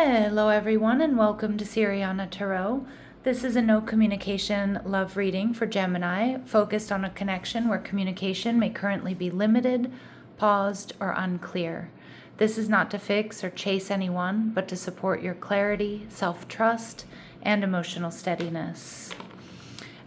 Hello everyone and welcome to Siriana Tarot. This is a no communication love reading for Gemini, focused on a connection where communication may currently be limited, paused, or unclear. This is not to fix or chase anyone, but to support your clarity, self-trust, and emotional steadiness.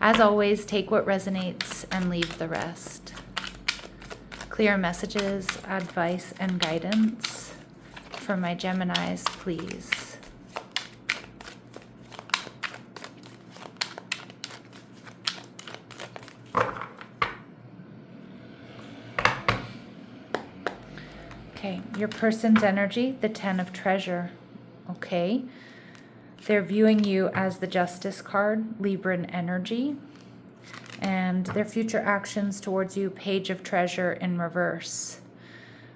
As always, take what resonates and leave the rest. Clear messages, advice, and guidance for my Geminis, please. Okay, your person's energy, the 10 of treasure. Okay, they're viewing you as the Justice card, Libran energy, and their future actions towards you, Page of treasure in reverse.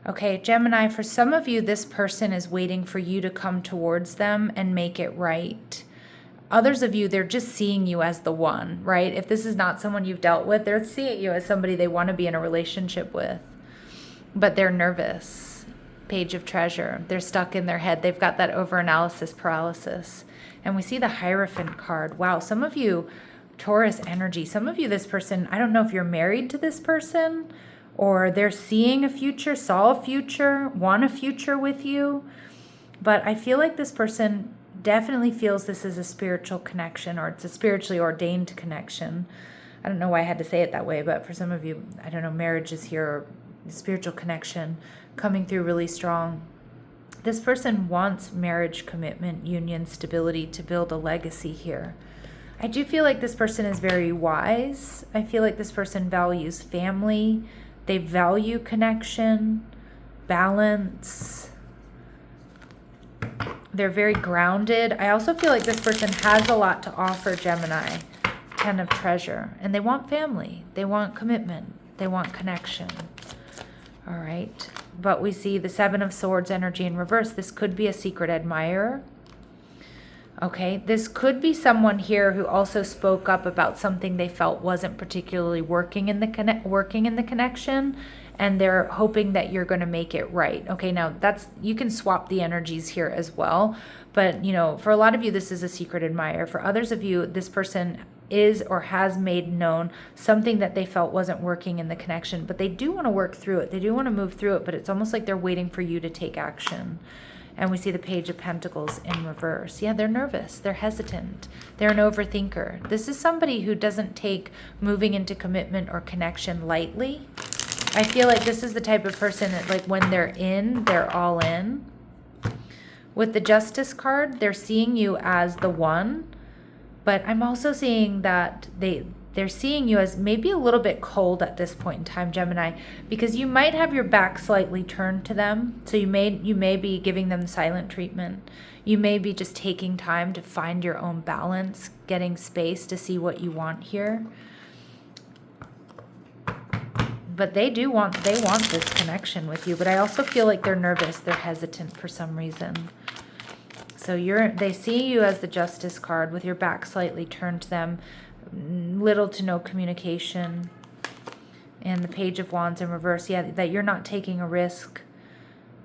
Okay, Gemini, for some of you, this person is waiting for you to come towards them and make it right. Others of you, they're just seeing you as the one, right? If this is not someone you've dealt with, they're seeing you as somebody they want to be in a relationship with. But they're nervous. Page of treasure. They're stuck in their head. They've got that overanalysis paralysis. And we see the Hierophant card. Wow, some of you, Taurus energy. Some of you, this person, I don't know if you're married to this person, or they're seeing a future, saw a future, want a future with you. But I feel like this person definitely feels this is a spiritual connection, or it's a spiritually ordained connection. I don't know why I had to say it that way, but for some of you, I don't know, marriage is here, or spiritual connection coming through really strong. This person wants marriage, commitment, union, stability, to build a legacy here. I do feel like this person is very wise. I feel like this person values family. They value connection, balance. They're very grounded. I also feel like this person has a lot to offer, Gemini, 10 of treasure. And they want family. They want commitment. They want connection. All right. But we see the 7 of swords energy in reverse. This could be a secret admirer. Okay, this could be someone here who also spoke up about something they felt wasn't particularly working in the connection, and they're hoping that you're going to make it right. Okay, now you can swap the energies here as well, but you know, for a lot of you, this is a secret admirer. For others of you, this person is or has made known something that they felt wasn't working in the connection, but they do want to work through it. They do want to move through it, but it's almost like they're waiting for you to take action. And we see the Page of Pentacles in reverse. Yeah, they're nervous. They're hesitant. They're an overthinker. This is somebody who doesn't take moving into commitment or connection lightly. I feel like this is the type of person that, like, when they're in, they're all in. With the Justice card, they're seeing you as the one, but I'm also seeing that they're seeing you as maybe a little bit cold at this point in time, Gemini, because you might have your back slightly turned to them. So you may be giving them silent treatment. You may be just taking time to find your own balance, getting space to see what you want here. But they want this connection with you, but I also feel like they're nervous, they're hesitant for some reason. So they see you as the Justice card with your back slightly turned to them. Little to no communication, and the Page of Wands in reverse. Yeah, that you're not taking a risk,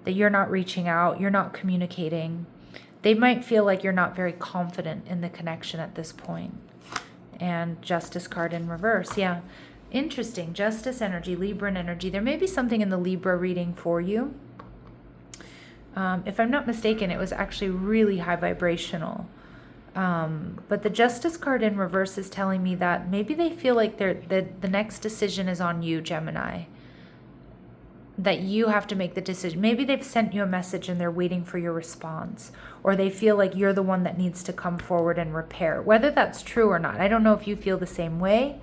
that you're not reaching out, you're not communicating. They might feel like you're not very confident in the connection at this point. And Justice card in reverse. Yeah, interesting. Justice energy, Libran energy. There may be something in the Libra reading for you. If I'm not mistaken, it was actually really high vibrational. But the Justice card in reverse is telling me that maybe they feel like the next decision is on you, Gemini. That you have to make the decision. Maybe they've sent you a message and they're waiting for your response. Or they feel like you're the one that needs to come forward and repair. Whether that's true or not, I don't know if you feel the same way.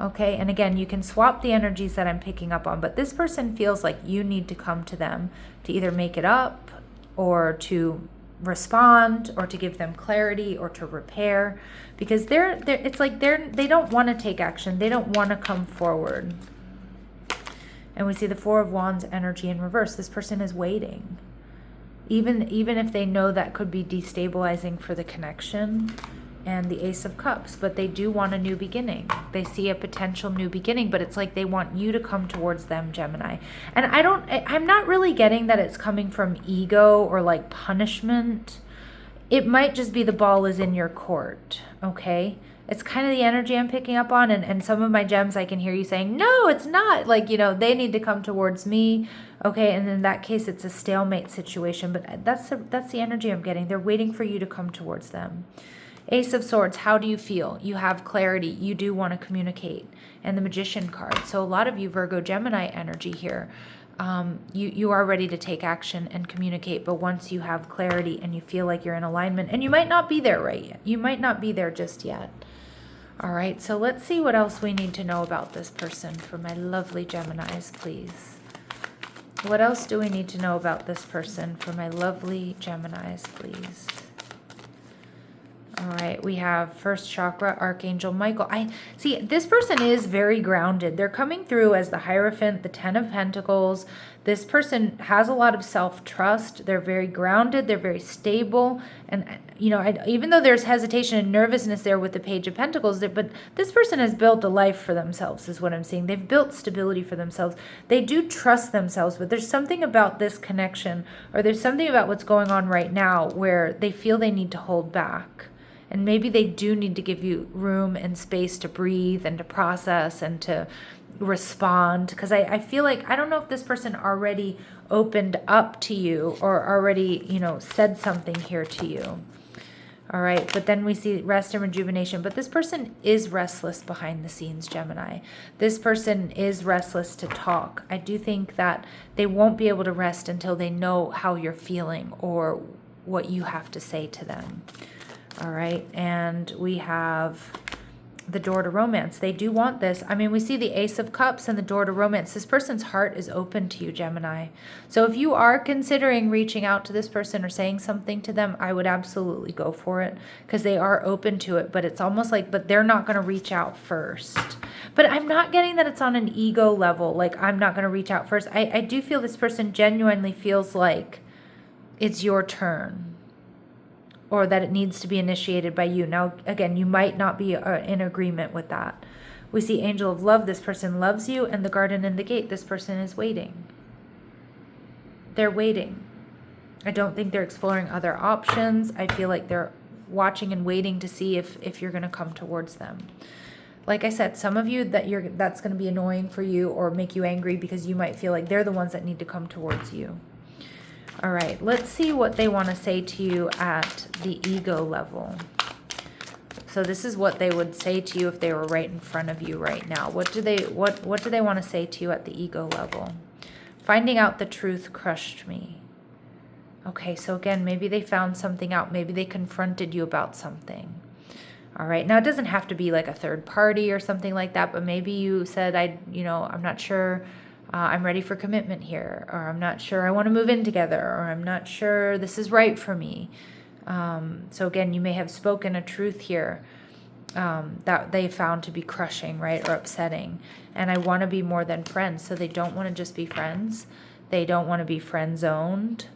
Okay, and again, you can swap the energies that I'm picking up on. But this person feels like you need to come to them to either make it up or to respond, or to give them clarity, or to repair, because they don't want to take action. They don't want to come forward. And we see the 4 of Wands energy in reverse. This person is waiting, even if they know that could be destabilizing for the connection. and the Ace of Cups, but they do want a new beginning. They see a potential new beginning, but it's like they want you to come towards them, Gemini. And I'm not really getting that it's coming from ego or like punishment. it might just be the ball is in your court, okay? It's kind of the energy I'm picking up on, and some of my gems I can hear you saying, no, it's not. Like, they need to come towards me, okay? And in that case, it's a stalemate situation, but that's the energy I'm getting. They're waiting for you to come towards them. Ace of Swords, how do you feel? You have clarity. You do want to communicate. And the Magician card. So a lot of you Virgo Gemini energy here. You are ready to take action and communicate, but once you have clarity and you feel like you're in alignment, and you might not be there right yet. You might not be there just yet. All right, so let's see what else we need to know about this person for my lovely Geminis, please. What else do we need to know about this person for my lovely Geminis, please? All right, we have first chakra, Archangel Michael. I see this person is very grounded. They're coming through as the Hierophant, the Ten of Pentacles. This person has a lot of self-trust. They're very grounded. They're very stable. And, even though there's hesitation and nervousness there with the Page of Pentacles, but this person has built a life for themselves is what I'm seeing. They've built stability for themselves. They do trust themselves, but there's something about this connection, or there's something about what's going on right now where they feel they need to hold back. And maybe they do need to give you room and space to breathe and to process and to respond. Because I feel like, I don't know if this person already opened up to you or already, said something here to you. All right, but then we see rest and rejuvenation. But this person is restless behind the scenes, Gemini. This person is restless to talk. I do think that they won't be able to rest until they know how you're feeling or what you have to say to them. All right, and we have the door to romance. They do want this. I mean, we see the Ace of Cups and the door to romance. This person's heart is open to you, Gemini. So if you are considering reaching out to this person or saying something to them, I would absolutely go for it because they are open to it. But it's almost like, but they're not going to reach out first. But I'm not getting that it's on an ego level. Like, I'm not going to reach out first. I do feel this person genuinely feels like it's your turn, or that it needs to be initiated by you. Now, again, you might not be in agreement with that. We see Angel of Love. This person loves you. And the Garden and the Gate. This person is waiting. They're waiting. I don't think they're exploring other options. I feel like they're watching and waiting to see if you're going to come towards them. Like I said, some of you, that's going to be annoying for you or make you angry because you might feel like they're the ones that need to come towards you. All right, let's see what they want to say to you at the ego level. So this is what they would say to you if they were right in front of you right now. What do they want to say to you at the ego level? Finding out the truth crushed me. Okay, so again, maybe they found something out. Maybe they confronted you about something. All right, now it doesn't have to be like a third party or something like that, but maybe you said, I'm not sure. I'm ready for commitment here, or I'm not sure I want to move in together, or I'm not sure this is right for me. So again, you may have spoken a truth here that they found to be crushing, right, or upsetting. And I want to be more than friends. So they don't want to just be friends. They don't want to be friend-zoned.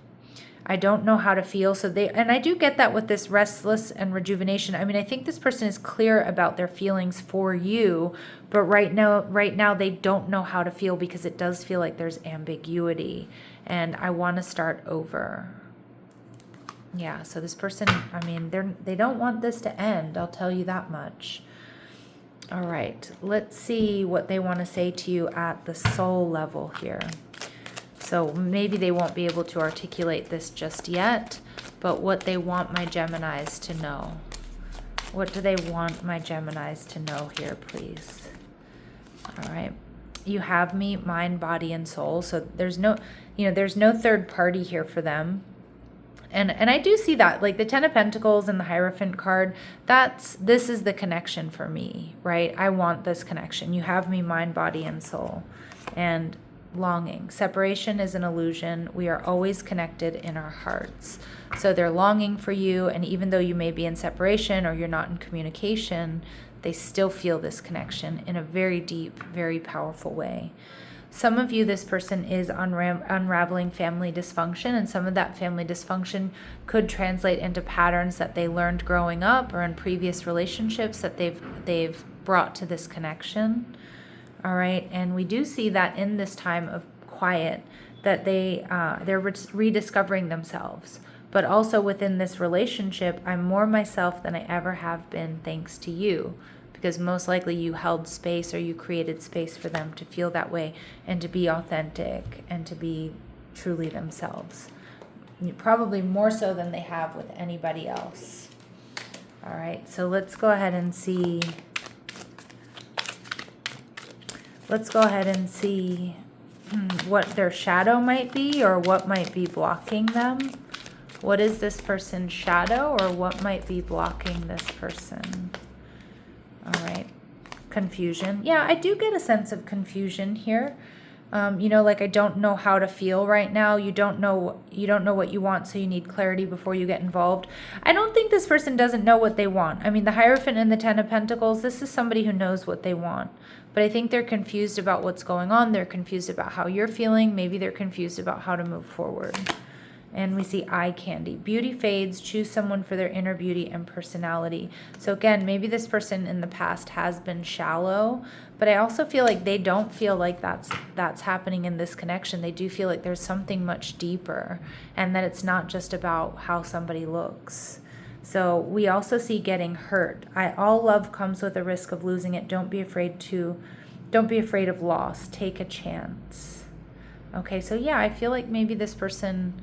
I don't know how to feel. And I do get that with this restless and rejuvenation. I mean, I think this person is clear about their feelings for you, but right now they don't know how to feel because it does feel like there's ambiguity, and I want to start over. Yeah, so this person, I mean, they don't want this to end, I'll tell you that much. All right, let's see what they want to say to you at the soul level here. So maybe they won't be able to articulate this just yet, but what they want my Geminis to know. What do they want my Geminis to know here, please? All right. You have me, mind, body, and soul. So there's no third party here for them. And I do see that, like the Ten of Pentacles and the Hierophant card, this is the connection for me, right? I want this connection. You have me, mind, body, and soul. And longing. Separation is an illusion. We are always connected in our hearts. So they're longing for you, and even though you may be in separation or you're not in communication, they still feel this connection in a very deep, very powerful way. Some of you, this person is unraveling family dysfunction, and some of that family dysfunction could translate into patterns that they learned growing up or in previous relationships that they've brought to this connection. All right, and we do see that in this time of quiet that they're rediscovering themselves. But also within this relationship, I'm more myself than I ever have been thanks to you. Because most likely you held space, or you created space for them to feel that way and to be authentic and to be truly themselves. Probably more so than they have with anybody else. All right, so let's go ahead and see. Let's go ahead and see what their shadow might be, or what might be blocking them. What is this person's shadow, or what might be blocking this person? All right. Confusion. Yeah, I do get a sense of confusion here. Like I don't know how to feel right now. You don't know what you want, so you need clarity before you get involved. I don't think this person doesn't know what they want. I mean, the Hierophant and the Ten of Pentacles, this is somebody who knows what they want. But I think they're confused about what's going on. They're confused about how you're feeling. Maybe they're confused about how to move forward. And we see eye candy. Beauty fades. Choose someone for their inner beauty and personality. So again, maybe this person in the past has been shallow, but I also feel like they don't feel like that's happening in this connection. They do feel like there's something much deeper, and that it's not just about how somebody looks. So we also see getting hurt. All love comes with a risk of losing it. Don't be afraid of loss. Take a chance. Okay, so yeah, I feel like maybe this person,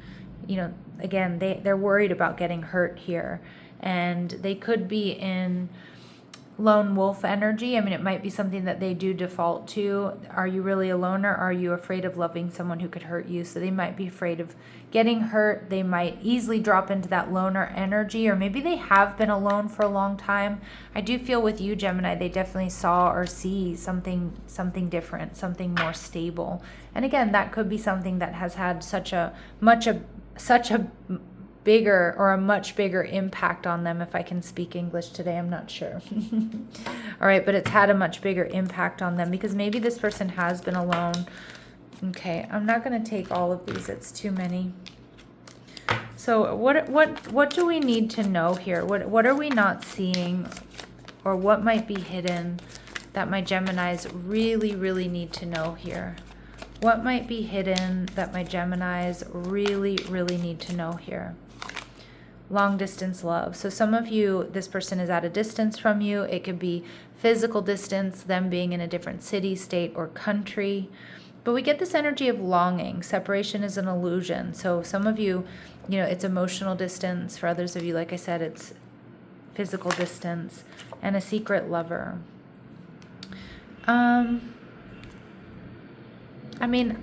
again, they're worried about getting hurt here, and they could be in lone wolf energy. I mean, it might be something that they do default to. Are you really alone, or are you afraid of loving someone who could hurt you? So they might be afraid of getting hurt. They might easily drop into that loner energy, or maybe they have been alone for a long time. I do feel with you, Gemini, they definitely saw or see something different, something more stable. And again, that could be something that has had such a bigger or a much bigger impact on them. If I can speak English today, I'm not sure. All right, but it's had a much bigger impact on them because maybe this person has been alone. Okay, I'm not going to take all of these. It's too many. So what do we need to know here? What are we not seeing, or what might be hidden that my Geminis really, really need to know here? What might be hidden that my Geminis really, really need to know here? Long distance love. So some of you, this person is at a distance from you. It could be physical distance, them being in a different city, state, or country. But we get this energy of longing. Separation is an illusion. So some of you, it's emotional distance. For others of you, like I said, it's physical distance, and a secret lover. I mean,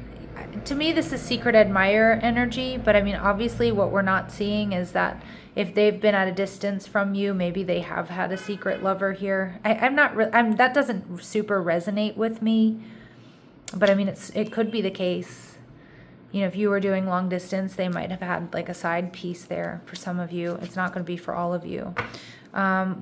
to me, this is secret admirer energy, but I mean, obviously what we're not seeing is that if they've been at a distance from you, maybe they have had a secret lover here. That doesn't super resonate with me, but I mean, it could be the case. If you were doing long distance, they might have had like a side piece there for some of you. It's not going to be for all of you.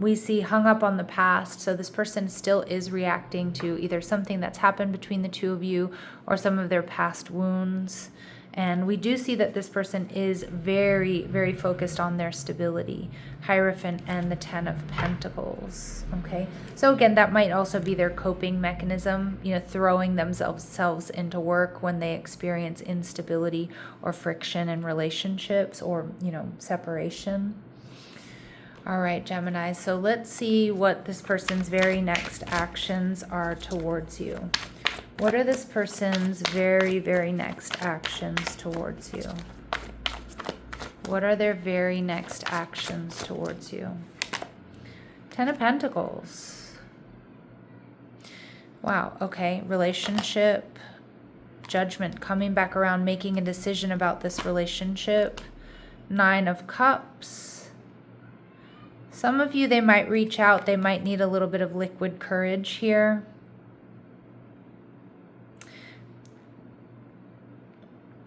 We see hung up on the past. So this person still is reacting to either something that's happened between the two of you or some of their past wounds. And we do see that this person is very, very focused on their stability. Hierophant and the Ten of Pentacles. Okay. So again, that might also be their coping mechanism, throwing themselves into work when they experience instability or friction in relationships or, separation. All right, Gemini, so let's see what this person's very next actions are towards you. What are this person's very, very next actions towards you? What are their very next actions towards you? Ten of Pentacles. Wow, okay, relationship, judgment, coming back around, making a decision about this relationship. Nine of Cups. Some of you, they might reach out. They might need a little bit of liquid courage here.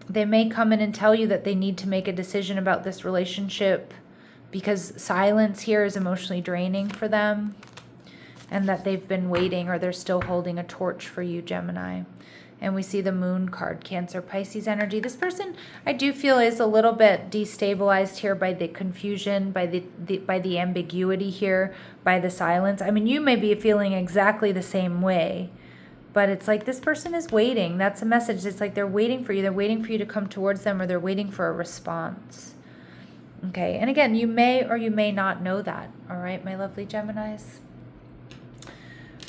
They may come in and tell you that they need to make a decision about this relationship because silence here is emotionally draining for them, and that they've been waiting, or they're still holding a torch for you, Gemini. And we see the Moon card, Cancer, Pisces energy. This person, I do feel, is a little bit destabilized here by the confusion, by the ambiguity here, by the silence. I mean, you may be feeling exactly the same way, but it's like this person is waiting. That's a message. It's like they're waiting for you. They're waiting for you to come towards them, or they're waiting for a response. Okay, and again, you may or you may not know that. All right, my lovely Geminis.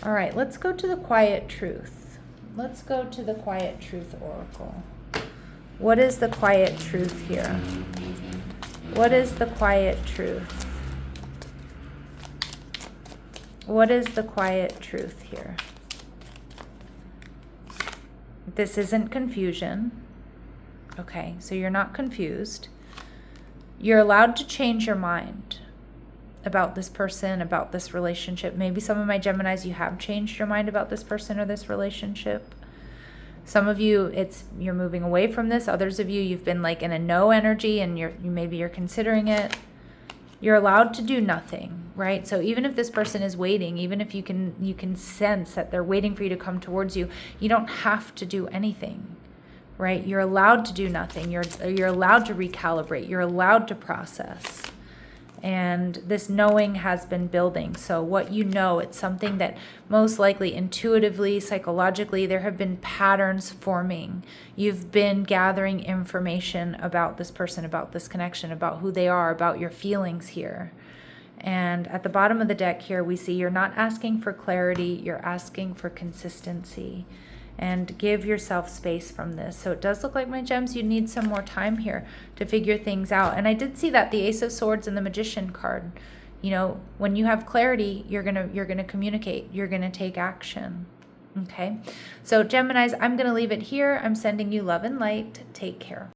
All right, let's go to the quiet truth. Let's go to the quiet truth oracle. What is the quiet truth here? What is the quiet truth? What is the quiet truth here? This isn't confusion. Okay, so you're not confused. You're allowed to change your mind about this person, about this relationship. Maybe some of my Geminis, you have changed your mind about this person or this relationship. Some of you, you're moving away from this. Others of you, you've been like in a no energy and maybe you're considering it. You're allowed to do nothing, right? So even if this person is waiting, even if you can sense that they're waiting for you to come towards you, you don't have to do anything, right? You're allowed to do nothing. You're allowed to recalibrate. You're allowed to process. And this knowing has been building. So what you know, it's something that most likely intuitively, psychologically, there have been patterns forming. You've been gathering information about this person, about this connection, about who they are, about your feelings here. And at the bottom of the deck here, we see you're not asking for clarity, you're asking for consistency. And give yourself space from this. So it does look like, my gems, you need some more time here to figure things out. And I did see that the Ace of Swords and the Magician card, you know, when you have clarity, you're gonna communicate, you're gonna take action. Okay, so Geminis, I'm gonna leave it here. I'm sending you love and light. Take care.